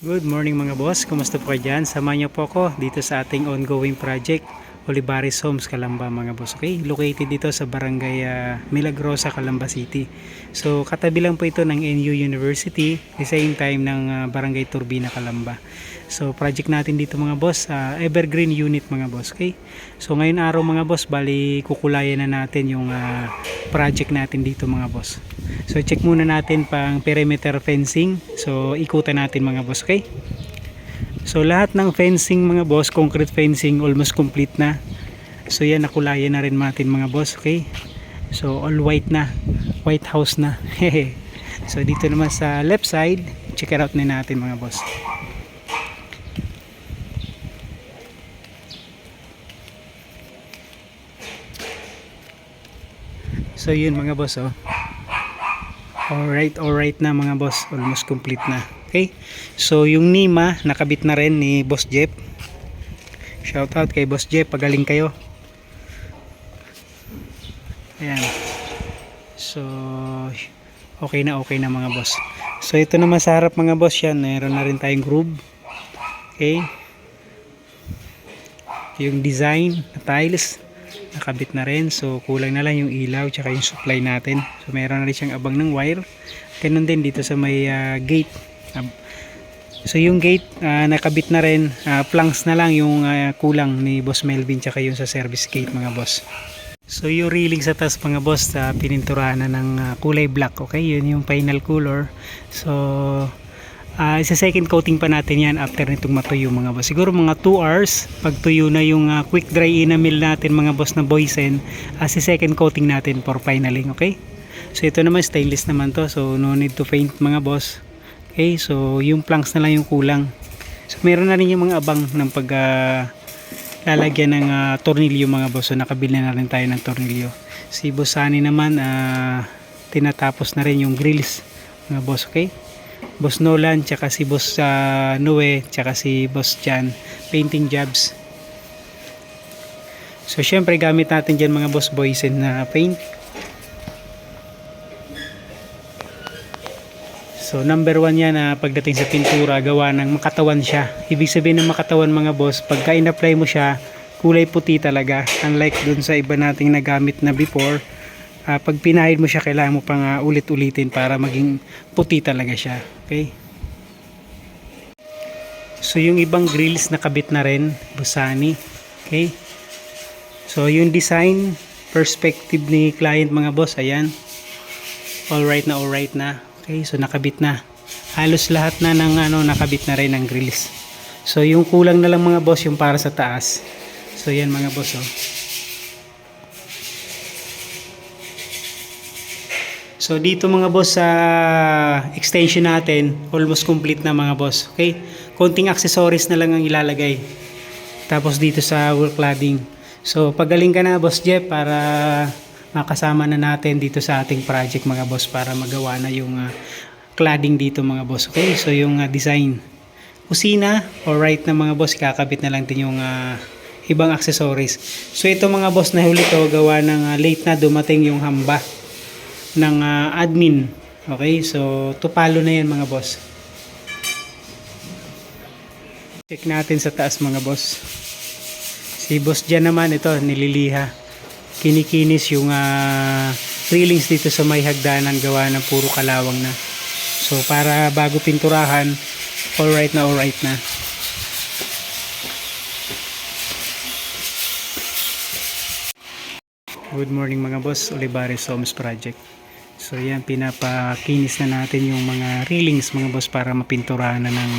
Good morning mga boss, kumusta po kayo dyan? Samahan niyo po ako dito sa ating ongoing project, Olivares Homes, Calamba mga boss. Okay, located dito sa barangay Milagrosa, Calamba City. So katabi lang po ito ng NU University, the same time ng barangay Turbina, Calamba. So project natin dito mga boss, evergreen unit mga boss. Okay, so ngayon araw mga boss, bali kukulayan na natin yung project natin dito mga boss. So check muna natin pang perimeter fencing. So ikutan natin mga boss, okay? So lahat ng fencing mga boss, concrete fencing almost complete na. So yan, nakulayan na rin natin mga boss, okay? So all white na, white house na. So dito naman sa left side, check it out na natin mga boss. So yun mga boss, oh. Alright na mga boss, almost complete na. Okay, so yung Nima nakabit na rin ni Boss Jeff. Shout out kay Boss Jeff, pagaling kayo. Ayan, so okay na mga boss. So ito naman sa harap mga boss, yan meron na rin tayong groove. Okay, yung design na tiles nakabit na rin, so kulang na lang yung ilaw tsaka yung supply natin. So meron na rin siyang abang ng wire. Ganun din dito sa may gate. So yung gate nakabit na rin, planks na lang yung kulang ni Boss Melvin tsaka yung sa service gate mga boss. So yung railing sa taas mga boss, pininturahan na ng kulay black. Okay, yun yung final color. So isa second coating pa natin yan after nitong matuyo mga boss. Siguro mga 2 hours pag tuyo na yung quick dry enamel natin mga boss na Boysen, si second coating natin for finaling. Okay, so ito naman stainless naman to, so no need to paint mga boss. Okay, so yung planks na lang yung kulang. So meron na rin yung mga abang ng pag lalagyan ng tornilyo mga boss. So nakabili na rin tayo ng tornilyo. Si Boss Sunny naman tinatapos na rin yung grills mga boss. Okay, Boss Nolan tsaka si Boss Noe tsaka si Boss Jan painting jobs. So syempre gamit natin dyan mga boss Boysen na paint. So number 1 yan pagdating sa pintura, gawa ng makatawan siya. Ibig sabihin ng makatawan mga boss, pagka in-apply mo siya, kulay puti talaga. Unlike dun sa iba nating nagamit na before, pag pinahid mo siya, kailangan mo pang ulit-ulitin para maging puti talaga siya. Okay, so yung ibang grills nakabit na rin, Busani. Okay, so yung design perspective ni client mga boss, ayan, alright na. Okay, so nakabit na. Halos lahat na ng nakabit na rin ng grills. So yung kulang na lang mga boss yung para sa taas. So yan mga boss, oh. So dito mga boss sa extension natin, almost complete na mga boss. Okay? Konting accessories na lang ang ilalagay. Tapos dito sa wall cladding. So pagaling ka na Boss Jeff para makasama na natin dito sa ating project mga boss, para magawa na yung cladding dito mga boss. Okay, so yung design kusina, alright na mga boss, kakabit na lang din yung ibang accessories. So ito mga boss na huli to, gawa ng late na dumating yung hamba ng admin. Okay, so tupalo na yan mga boss. Check natin sa taas mga boss. Si Boss dyan naman, ito nililiha, kinikinis yung railings dito sa may hagdanan, gawa ng puro kalawang na. So para bago pinturahan, alright na. Good morning mga boss, Olivares Homes Project. So yan, pinapakinis na natin yung mga railings mga boss para mapinturahan na ng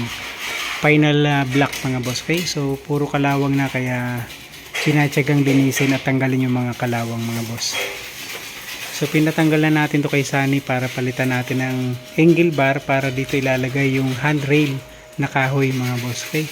final black mga boss. Okay, so puro kalawang na, kaya sinatsagang linisin at tanggalin yung mga kalawang mga boss. So pinatanggal na natin to kay Sunny para palitan natin ng angle bar para dito ilalagay yung handrail na kahoy mga boss. Okay,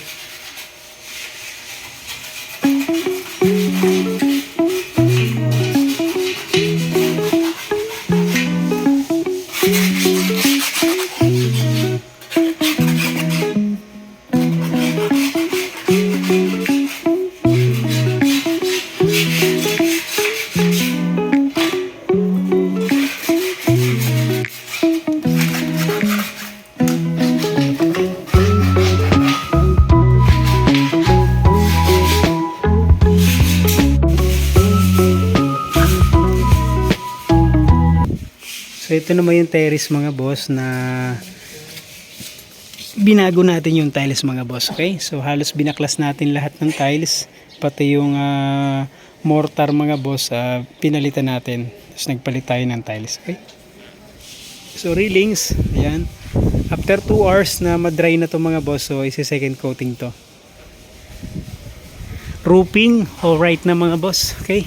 ito naman yung terrace mga boss na binago natin yung tiles mga boss. Okay, so halos binaklas natin lahat ng tiles, pati yung mortar mga boss, pinalitan natin. Tapos nagpalit tayo ng tiles. Okay, so railings, ayan. After 2 hours na madry na to mga boss, so isi-second coating to. Roofing, alright na mga boss. Okay,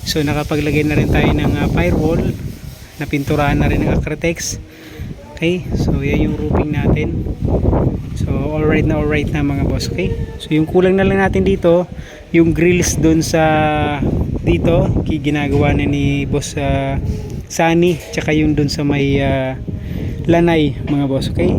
so nakapaglagay na rin tayo ng firewall, napinturahan na rin ng Acrytex. Okay, so yan yung roofing natin. So alright na mga boss. Okay, so yung kulang na lang natin dito, yung grills dun sa dito, ginagawa na ni boss Sunny, tsaka yung dun sa may lanay mga boss. Okay,